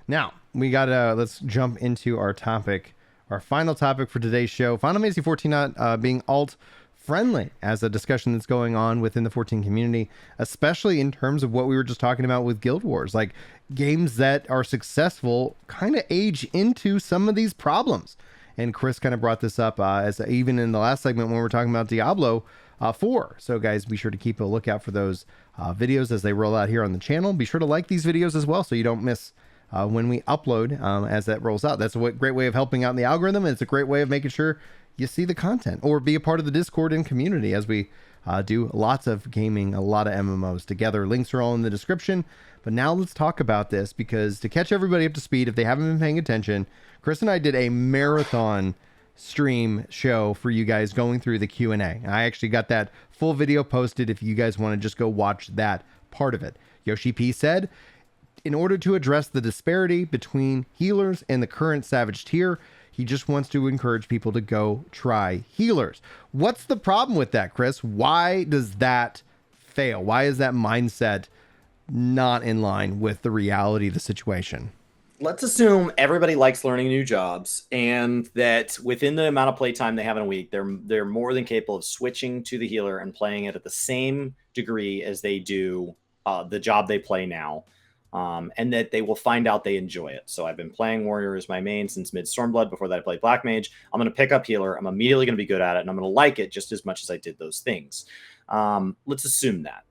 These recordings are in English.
Now, let's jump into our topic, our final topic for today's show. Final Fantasy 14 not being alt friendly as a discussion that's going on within the 14 community, especially in terms of what we were just talking about with Guild Wars. Like, games that are successful kind of age into some of these problems. And Chris kind of brought this up as even in the last segment when we were talking about Diablo 4. So guys, be sure to keep a lookout for those videos as they roll out here on the channel. Be sure to like these videos as well so you don't miss when we upload as that rolls out. That's a great way of helping out in the algorithm. And it's a great way of making sure you see the content or be a part of the Discord and community as we do lots of gaming, a lot of MMOs together. Links are all in the description. But now let's talk about this, because to catch everybody up to speed, if they haven't been paying attention, Chris and I did a marathon stream show for you guys going through the Q&A. I actually got that full video posted if you guys want to just go watch that part of it. Yoshi P said, in order to address the disparity between healers and the current Savage tier, he just wants to encourage people to go try healers. What's the problem with that, Chris? Why does that fail? Why is that mindset not in line with the reality of the situation? Let's assume everybody likes learning new jobs, and that within the amount of playtime they have in a week, they're more than capable of switching to the healer and playing it at the same degree as they do the job they play now, and that they will find out they enjoy it. So I've been playing Warrior as my main since mid Stormblood. Before that, I played Black Mage. I'm going to pick up healer. I'm immediately going to be good at it, and I'm going to like it just as much as I did those things. Let's assume that.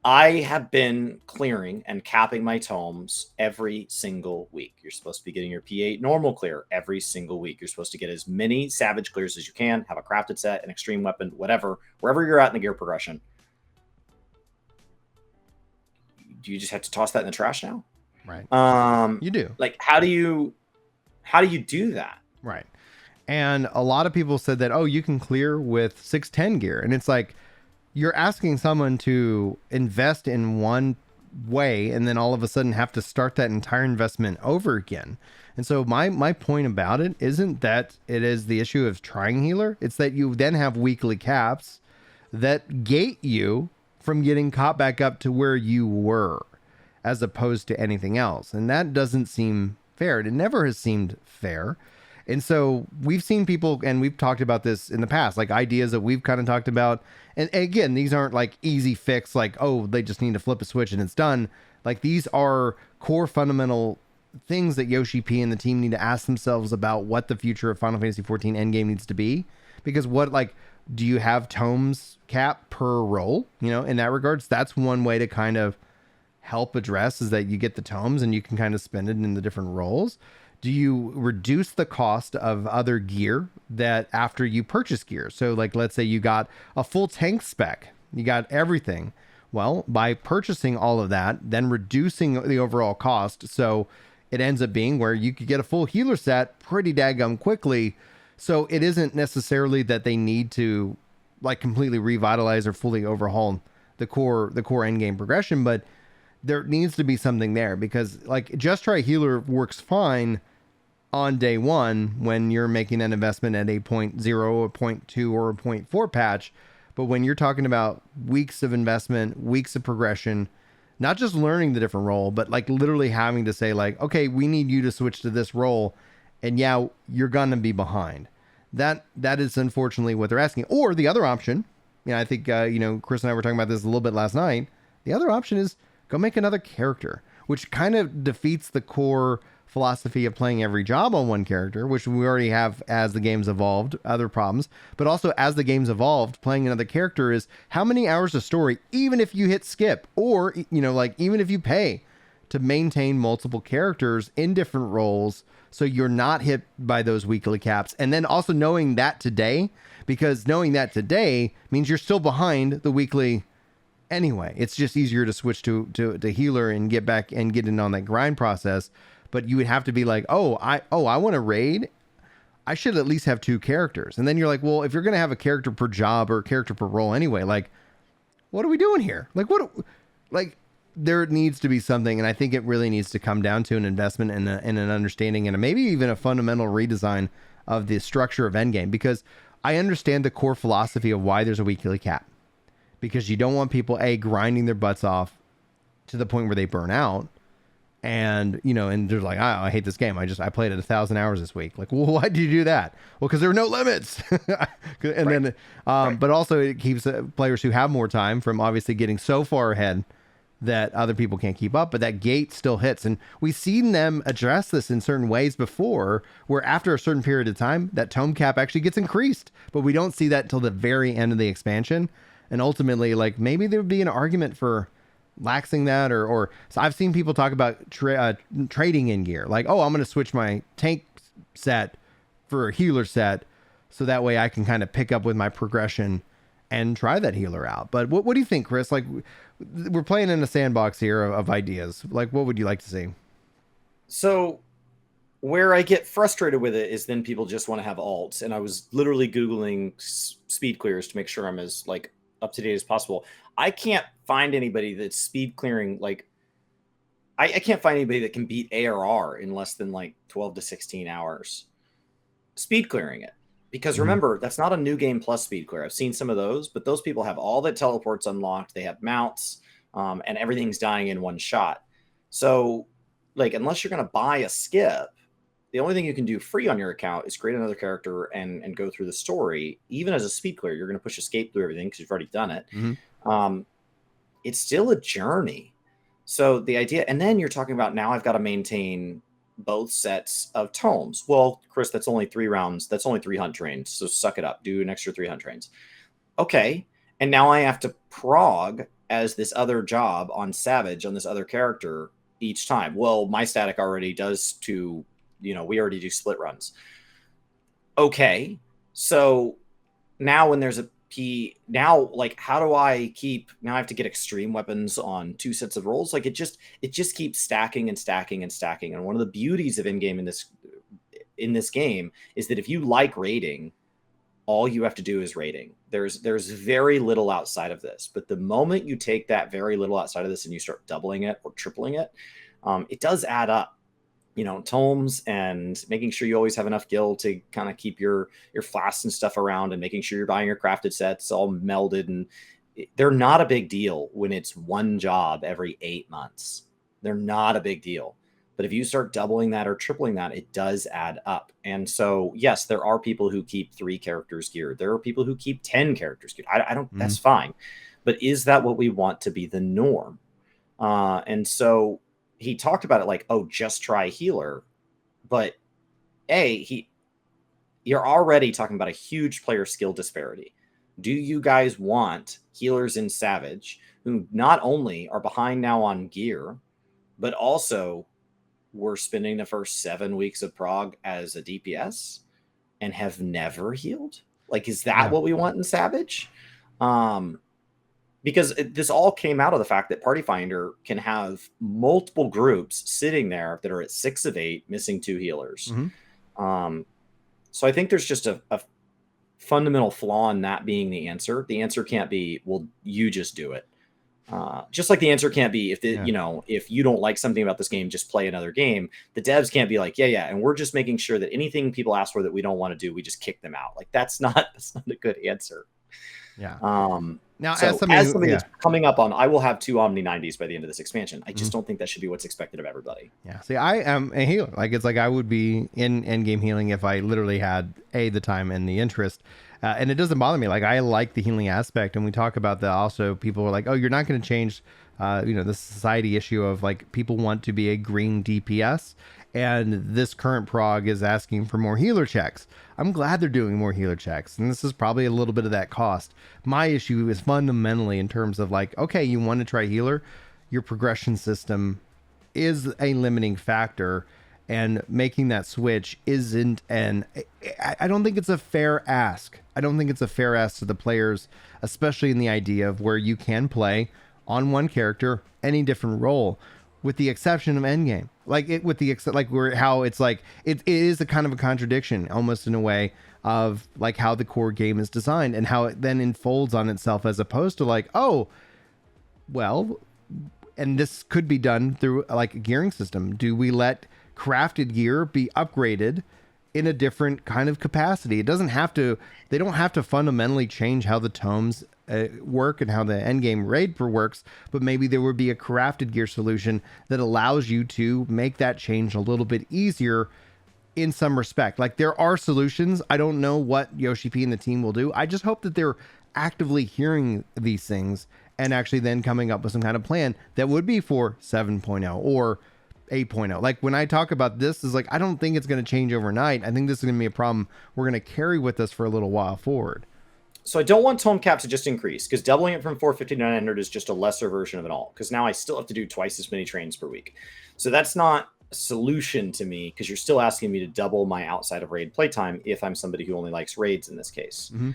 I have been clearing and capping my tomes every single week. You're supposed to be getting your P8 normal clear every single week. You're supposed to get as many Savage clears as you can, have a crafted set, an extreme weapon, whatever, wherever you're at in the gear progression. Do you just have to toss that in the trash now? Right. You do. Like, how do you do that? Right. And a lot of people said that, oh, you can clear with 610 gear. And it's like, you're asking someone to invest in one way and then all of a sudden have to start that entire investment over again. And so my point about it isn't that it is the issue of trying healer. It's that you then have weekly caps that gate you from getting caught back up to where you were, as opposed to anything else. And that doesn't seem fair. It never has seemed fair. And so we've seen people, and we've talked about this in the past, like ideas that we've kind of talked about. And again, these aren't like easy fix, like, oh, they just need to flip a switch and it's done. Like, these are core fundamental things that Yoshi P and the team need to ask themselves about what the future of Final Fantasy 14 Endgame needs to be. Because do you have tomes cap per role? You know, in that regards, that's one way to kind of help address, is that you get the tomes and you can kind of spend it in the different roles. Do you reduce the cost of other gear that after you purchase gear? So like, let's say you got a full tank spec, you got everything. Well, by purchasing all of that, then reducing the overall cost. So it ends up being where you could get a full healer set pretty daggum quickly. So it isn't necessarily that they need to like completely revitalize or fully overhaul the core endgame progression, but there needs to be something there, because like just try healer works fine on day one when you're making an investment at a 0.0, a 0.2 or a 0.4 patch. But when you're talking about weeks of investment, weeks of progression, not just learning the different role, but like literally having to say like, okay, we need you to switch to this role. And yeah, you're going to be behind. That is unfortunately what they're asking. Or the other option, I think, Chris and I were talking about this a little bit last night. The other option is go make another character, which kind of defeats the core philosophy of playing every job on one character, which we already have as the game's evolved, other problems. But also as the game's evolved, playing another character is how many hours of story, even if you hit skip, or, even if you pay to maintain multiple characters in different roles, so you're not hit by those weekly caps. And then also knowing that today, because knowing that today means you're still behind the weekly anyway. It's just easier to switch to healer and get back and get in on that grind process. But you would have to be like, I want to raid. I should at least have 2 characters. And then you're like, well, if you're going to have a character per job or a character per role anyway, like, what are we doing here? There needs to be something. And I think it really needs to come down to an investment and an understanding and maybe even a fundamental redesign of the structure of Endgame. Because I understand the core philosophy of why there's a weekly cap. Because you don't want people, grinding their butts off to the point where they burn out. And and they're like, I hate this game. I played it 1,000 hours this week. Like, well, why did you do that? Well, because there are no limits. And Right. then, Right. but also it keeps players who have more time from obviously getting so far ahead that other people can't keep up. But that gate still hits, and we've seen them address this in certain ways before, where after a certain period of time, that tome cap actually gets increased. But we don't see that until the very end of the expansion, and ultimately, like maybe there would be an argument for laxing that, or so I've seen people talk about trading in gear, like, oh, I'm going to switch my tank set for a healer set so that way I can kind of pick up with my progression and try that healer out. But what do you think, Chris? Like, we're playing in a sandbox here of ideas. Like, what would you like to see? So where I get frustrated with it is then people just want to have alts, and I was literally googling speed clears to make sure I'm as like up to date as possible. I can't find anybody that's speed clearing like I can't find anybody that can beat ARR in less than like 12 to 16 hours speed clearing it. Because Mhm. remember, that's not a new game plus speed clear. I've seen some of those, but those people have all the teleports unlocked. They have mounts, and everything's dying in one shot. So, like, unless you're going to buy a skip, the only thing you can do free on your account is create another character and go through the story. Even as a speed clear, you're going to push escape through everything because you've already done it. Mhm. Um, it's still a journey. So the idea, and then you're talking about now I've got to maintain both sets of tomes. Well, Chris, that's only 3 rounds. That's only 3 hunt trains. So suck it up. Do an extra 3 hunt trains. Okay. And now I have to prog as this other job on Savage on this other character each time. Well, my static already does we already do split runs. Okay. So now when there's a P, now like how do I keep, now I have to get extreme weapons on 2 sets of rolls. Like it just keeps stacking and stacking and stacking. And one of the beauties of in-game in this game is that if you like raiding, all you have to do is raiding. There's very little outside of this. But the moment you take that very little outside of this and you start doubling it or tripling it, it does add up. Tomes and making sure you always have enough gil to kind of keep your flasks and stuff around, and making sure you're buying your crafted sets all melded, and they're not a big deal when it's one job every 8 months. They're not a big deal. But if you start doubling that or tripling that, it does add up. And so, yes, there are people who keep 3 characters geared. There are people who keep 10 characters geared. I don't, Mhm. that's fine. But is that what we want to be the norm? And so he talked about it like, oh, just try healer. But you're already talking about a huge player skill disparity. Do you guys want healers in Savage who not only are behind now on gear, but also were spending the first 7 weeks of prog as a DPS and have never healed? Like, is that Yeah. what we want in Savage? Because this all came out of the fact that Party Finder can have multiple groups sitting there that are at 6 of 8, missing 2 healers. Mhm. So I think there's just a fundamental flaw in that being the answer. The answer can't be, well, you just do it. Just like the answer can't be Yeah. if you don't like something about this game, just play another game. The devs can't be like, yeah, and we're just making sure that anything people ask for that we don't want to do, we just kick them out. Like that's not a good answer. Yeah. Now, as So somebody as who, something yeah. that's coming up on, I will have 2 Omni 90s by the end of this expansion. I Mhm. just don't think that should be what's expected of everybody. Yeah. See, I am a healer. Like, it's like I would be in end game healing if I literally had the time and the interest. And it doesn't bother me. Like, I like the healing aspect. And we talk about that also. People are like, oh, you're not going to change, the society issue of like people want to be a green DPS. And this current prog is asking for more healer checks. I'm glad they're doing more healer checks. And this is probably a little bit of that cost. My issue is fundamentally in terms of like, okay, you want to try healer, your progression system is a limiting factor, and making that switch isn't I don't think it's a fair ask. I don't think it's a fair ask to the players, especially in the idea of where you can play on one character any different role, with the exception of endgame. Like it with the like where how it's like it is a kind of a contradiction almost in a way of like how the core game is designed and how it then unfolds on itself, as opposed to like, oh, well, and this could be done through like a gearing system. Do we let crafted gear be upgraded in a different kind of capacity? It doesn't have to, they don't have to fundamentally change how the tomes work and how the end game raid works, but maybe there would be a crafted gear solution that allows you to make that change a little bit easier in some respect. Like, there are solutions. I don't know what Yoshi P and the team will do. I just hope that they're actively hearing these things and actually then coming up with some kind of plan that would be for 7.0 or 8.0. Like, when I talk about this, is like, I don't think it's going to change overnight. I think this is going to be a problem we're going to carry with us for a little while forward. So I don't want tome cap to just increase, because doubling it from 450 to 900 is just a lesser version of it all, because now I still have to do twice as many trains per week. So that's not a solution to me, because you're still asking me to double my outside of raid playtime if I'm somebody who only likes raids in this case. Mm-hmm.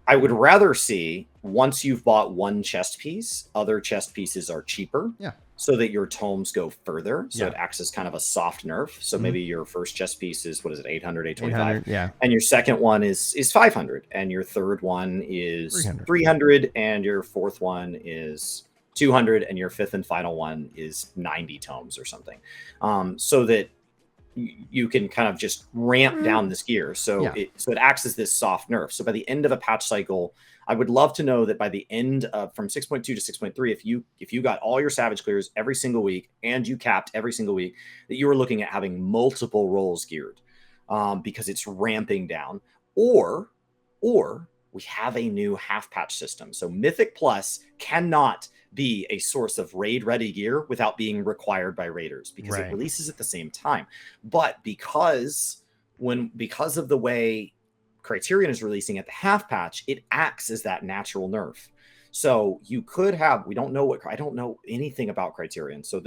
I would rather see, once you've bought one chest piece, other chest pieces are cheaper. Yeah. So that your tomes go further. So it acts as kind of a soft nerf. So maybe your first chest piece is, 800, 825. Yeah. And your second one is 500. And your third one is 300. And your fourth one is 200. And your fifth and final one is 90 tomes or something. So that you can kind of just ramp down this gear. So it acts as this soft nerf. So by the end of a patch cycle, I would love to know that by the end of from 6.2 to 6.3, if you got all your savage clears every single week and you capped every single week, that you were looking at having multiple rolls geared, because it's ramping down. Or we have a new half patch system. So Mythic Plus cannot be a source of raid ready gear without being required by raiders, because it releases at the same time. But because of the way Criterion is releasing at the half patch, it acts as that natural nerf. So you could have, I don't know anything about Criterion. So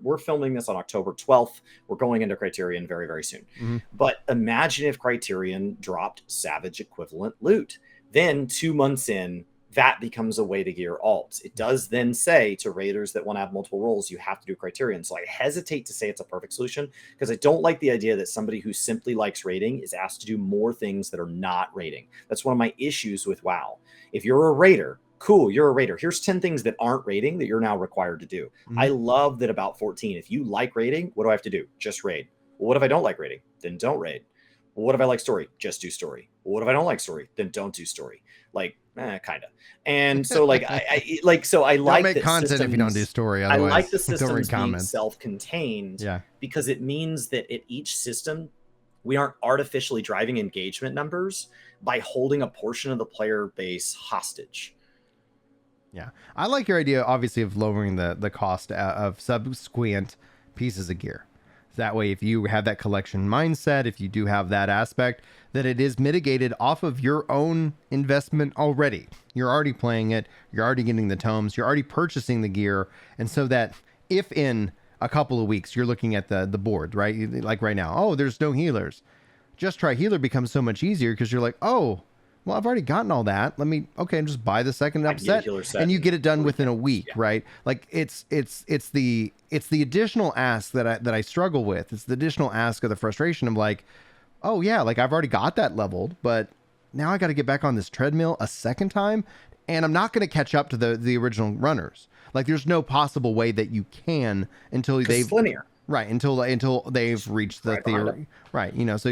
we're filming this on October 12th. We're going into Criterion very, very soon. Mm-hmm. But imagine if Criterion dropped Savage equivalent loot. Then 2 months in, that becomes a way to gear alts. It does then say to raiders that want to have multiple roles, you have to do Criterion. So I hesitate to say it's a perfect solution, because I don't like the idea that somebody who simply likes raiding is asked to do more things that are not raiding. That's one of my issues with WoW. If you're a raider, cool, you're a raider. Here's 10 things that aren't raiding that you're now required to do. Mm-hmm. I love that about 14. If you like raiding, what do I have to do? Just raid. Well, what if I don't like raiding? Then don't raid. Well, what if I like story? Just do story. Well, what if I don't like story? Then don't do story. Like, kind of. And so, like, I like make content if you don't do story. I like the systems being self-contained, because it means that at each system, we aren't artificially driving engagement numbers by holding a portion of the player base hostage. Yeah, I like your idea, obviously, of lowering the cost of subsequent pieces of gear. That way, if you have that collection mindset, if you do have that aspect, that it is mitigated off of your own investment already. You're already playing it. You're already getting the tomes. You're already purchasing the gear. And so that if in a couple of weeks you're looking at the board, right? Like right now, oh, there's no healers. Just Try Healer becomes so much easier, because you're like, oh, well, I've already gotten all that. Just buy the second set, and you get it done within a week, right? Like it's the additional ask that I struggle with. It's the additional ask of the frustration of like, oh yeah, like I've already got that leveled, but now I got to get back on this treadmill a second time, and I'm not going to catch up to the original runners. Like, there's no possible way that you can until they've linear. Right, until they've reached the theory. Right, so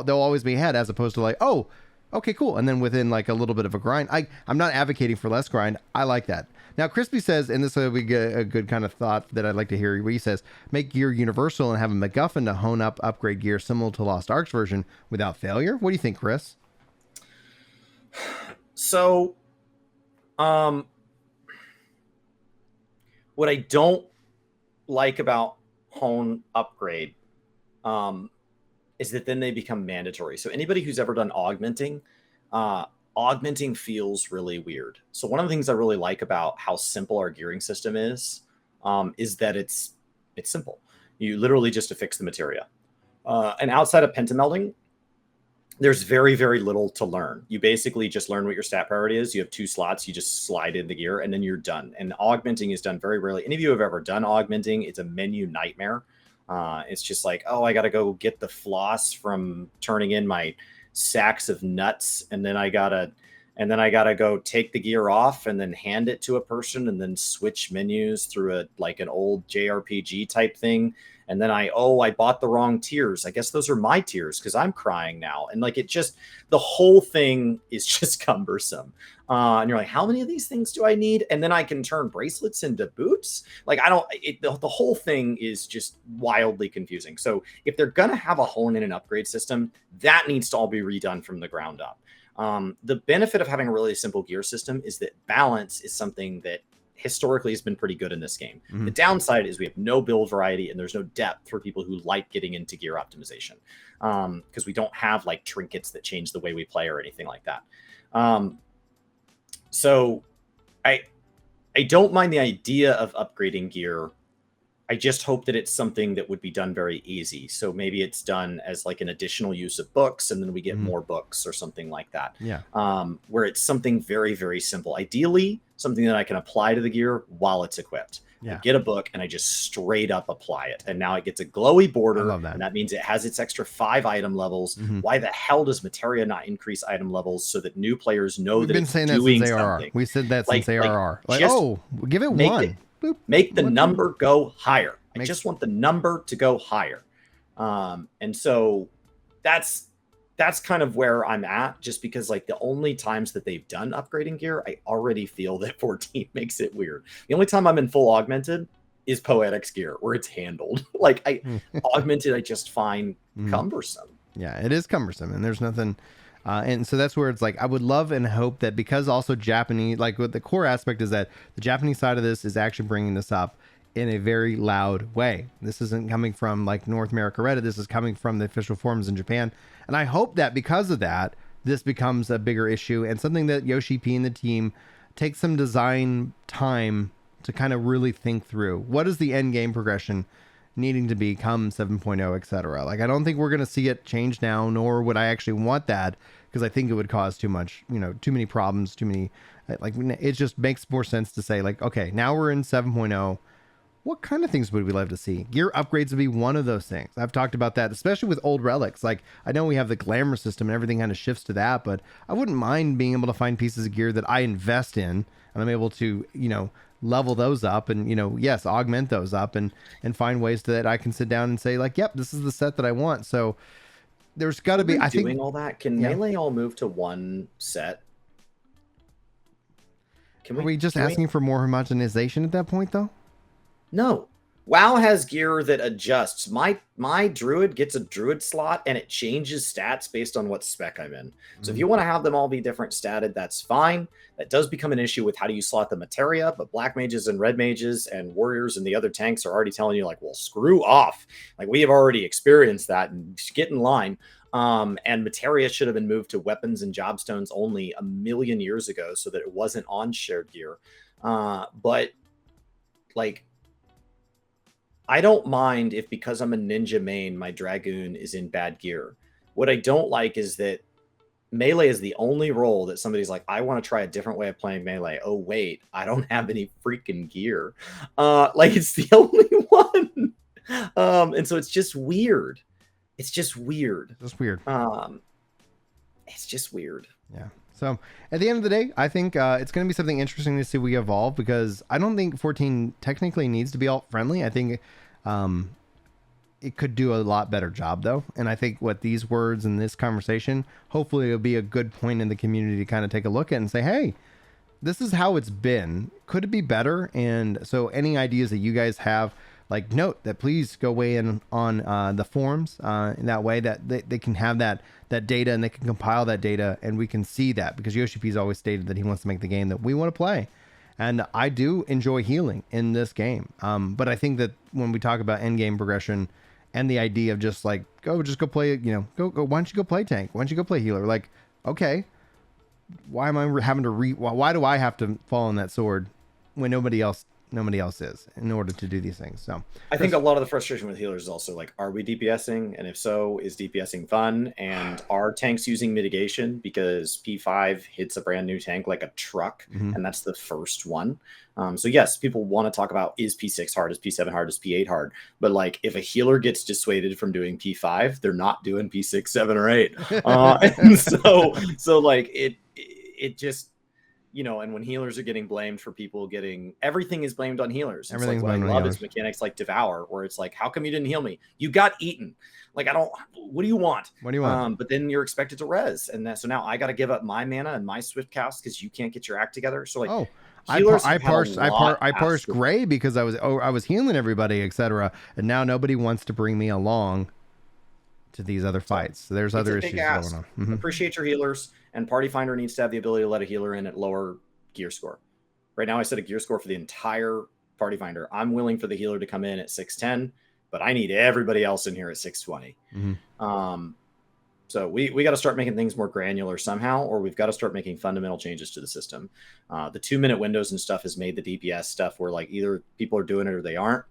they'll always be ahead, as opposed to like, oh, okay, cool. And then within like a little bit of a grind, I'm not advocating for less grind. I like that. Now, Crispy says, and this will be a good kind of thought that I'd like to hear, where he says, make gear universal and have a MacGuffin to hone up, upgrade gear similar to Lost Ark's version without failure. What do you think, Chris? So, what I don't like about hone upgrade, is that then they become mandatory. So anybody who's ever done augmenting feels really weird. So one of the things I really like about how simple our gearing system is that it's simple. You literally just affix the materia. And outside of pentamelding, there's very, very little to learn. You basically just learn what your stat priority is. You have 2 slots. You just slide in the gear, and then you're done. And augmenting is done very rarely. Any of you have ever done augmenting? It's a menu nightmare. It's just like, oh, I got to go get the floss from turning in my sacks of nuts. And then I gotta go take the gear off and then hand it to a person and then switch menus through an old JRPG type thing. and then I bought the wrong tiers. I guess those are my tiers because I'm crying now. And like, the whole thing is just cumbersome. And you're like, how many of these things do I need? And then I can turn bracelets into boots. Like, the whole thing is just wildly confusing. So if they're going to have a hone in and upgrade system, that needs to all be redone from the ground up. The benefit of having a really simple gear system is that balance is something that historically has been pretty good in this game. The downside is we have no build variety and there's no depth for people who like getting into gear optimization, because we don't have like trinkets that change the way we play or anything like that. So I don't mind the idea of upgrading gear. I just hope that it's something that would be done very easy. So maybe it's done as like an additional use of books, and then we get more books or something like that. Yeah. Where it's something very, very simple. Ideally, something that I can apply to the gear while it's equipped. Yeah. I get a book and I just straight up apply it. And now it gets a glowy border. I love that. And that means it has its extra 5 item levels. Why the hell does Materia not increase item levels so that new players know We've that been it's saying that doing since ARR. something? We said that since ARR. Like, just oh, give it one. Boop. Make the number go higher. I just want the number to go higher. And so that's kind of where I'm at, just because like the only times that they've done upgrading gear, I already feel that 14 makes it weird. The only time I'm in full augmented is Poetics gear, where it's handled. Like augmented, I just find cumbersome. Yeah, it is cumbersome, and there's nothing. And so that's where it's like, I would love and hope that, because also Japanese, like what the core aspect is that the Japanese side of this is actually bringing this up in a very loud way. This isn't coming from like North America Reddit. This is coming from the official forums in Japan. And I hope that because of that, this becomes a bigger issue and something that Yoshi P and the team take some design time to kind of really think through. What is the end game progression needing to become 7.0, etc. Like, I don't think we're going to see it change now, nor would I actually want that, because I think it would cause too much, too many problems, too many, like, it just makes more sense to say like, okay, now we're in 7.0. What kind of things would we love to see? Gear upgrades would be one of those things. I've talked about that, especially with old relics. Like, I know we have the glamour system and everything kind of shifts to that, but I wouldn't mind being able to find pieces of gear that I invest in, and I'm able to, level those up and, yes, augment those up and find ways that I can sit down and say like, yep, this is the set that I want. So there's got to be, I think, doing all that. Can Melee all move to one set? Are we just asking for more homogenization at that point though? No. WoW has gear that adjusts. My druid gets a druid slot and it changes stats based on what spec I'm in. So if you want to have them all be different statted, that's fine. That does become an issue with how do you slot the materia, but black mages and red mages and warriors and the other tanks are already telling you like, well, screw off. Like, we have already experienced that, and get in line. And materia should have been moved to weapons and jobstones only a million years ago so that it wasn't on shared gear. But like, I don't mind if, because I'm a ninja main, my dragoon is in bad gear. What I don't like is that Melee is the only role that somebody's like, I want to try a different way of playing Melee. Oh, wait, I don't have any freaking gear. Like, it's the only one. And so it's just weird. It's just weird. It's weird. It's just weird. Yeah. So at the end of the day, I think it's going to be something interesting to see we evolve, because I don't think 14 technically needs to be alt friendly. I think it could do a lot better job though. And I think what these words and this conversation, hopefully it'll be a good point in the community to kind of take a look at and say, hey, this is how it's been. Could it be better? And so any ideas that you guys have, like, note that, please go weigh in on the forums in that way that they can have that data and they can compile that data and we can see that, because Yoshi P's always stated that he wants to make the game that we want to play. And I do enjoy healing in this game. But I think that when we talk about end game progression and the idea of just like, go play, go, why don't you go play tank? Why don't you go play healer? Like, okay, why am I having to why do I have to fall on that sword when nobody else is, in order to do these things? So I think a lot of the frustration with healers is also like, are we DPSing? And if so, is DPSing fun? And are tanks using mitigation? Because P5 hits a brand new tank like a truck, and that's the first one. So yes, people want to talk about, is P6 hard, is P7 hard, is P8 hard? But like, if a healer gets dissuaded from doing P5, they're not doing P6, 7, or 8. And so like it just, you know, and when healers are getting blamed for people getting, everything is blamed on healers. It's Everything's like, what I blamed on love healers. is mechanics like Devour, where it's like, how come you didn't heal me? You got eaten. Like, what do you want? What do you want? But then you're expected to res. And so now I got to give up my mana and my swift cast because you can't get your act together. So like, Oh, healers I have had a lot parsed asked- gray because I was healing everybody, etc. And now nobody wants to bring me along to these other fights. So there's It's other a big issues ask. going on. Mhm. Appreciate your healers, and Party Finder needs to have the ability to let a healer in at lower gear score. Right now, I set a gear score for the entire Party Finder. I'm willing for the healer to come in at 610, but I need everybody else in here at 620. So we got to start making things more granular somehow, or we've got to start making fundamental changes to the system. The 2-minute windows and stuff has made the DPS stuff where like either people are doing it or they aren't.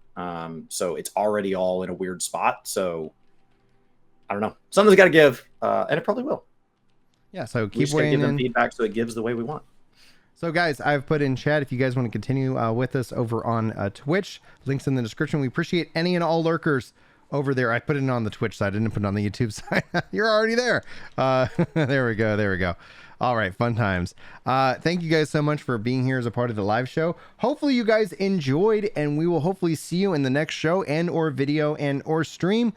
So it's already all in a weird spot. So I don't know. Something's got to give, and it probably will. Yeah, so We keep just gotta weighing give them in. feedback so it gives the way we want. So, guys, I've put in chat if you guys want to continue with us over on Twitch. Links in the description. We appreciate any and all lurkers over there. I put it on the Twitch side. I didn't put it on the YouTube side. You're already there. There we go. There we go. All right. Fun times. Thank you guys so much for being here as a part of the live show. Hopefully you guys enjoyed, and we will hopefully see you in the next show and or video and or stream.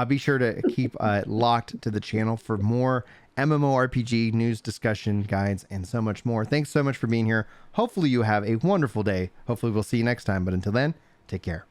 Be sure to keep locked to the channel for more MMORPG news, discussion, guides, and so much more. Thanks so much for being here. Hopefully you have a wonderful day. Hopefully we'll see you next time. But until then, take care.